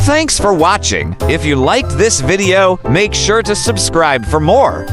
Thanks for watching. If you liked this video, make sure to subscribe for more.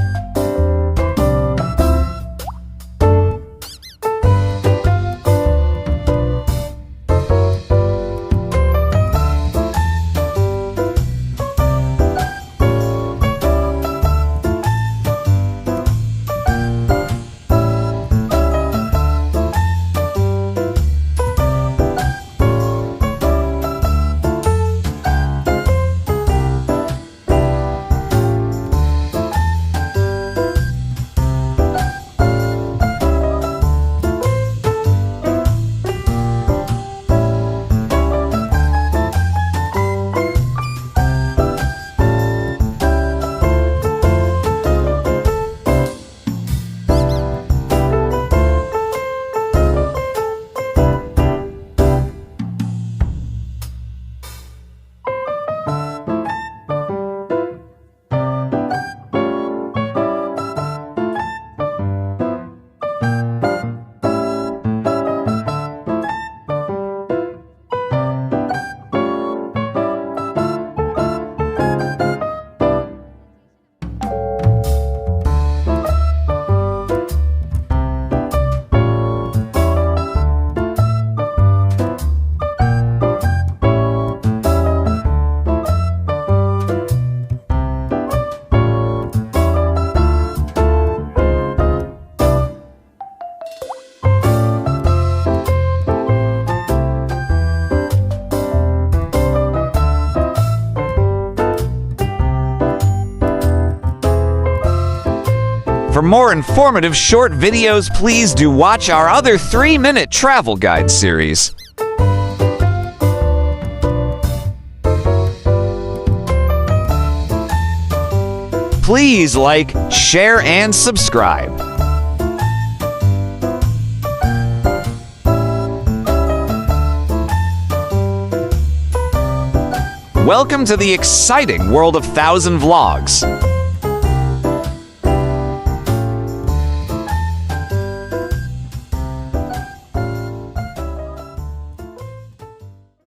For more informative short videos, please do watch our other 3-minute travel guide series. Please like, share, and subscribe. Welcome to the exciting world of 1000 Vlogs.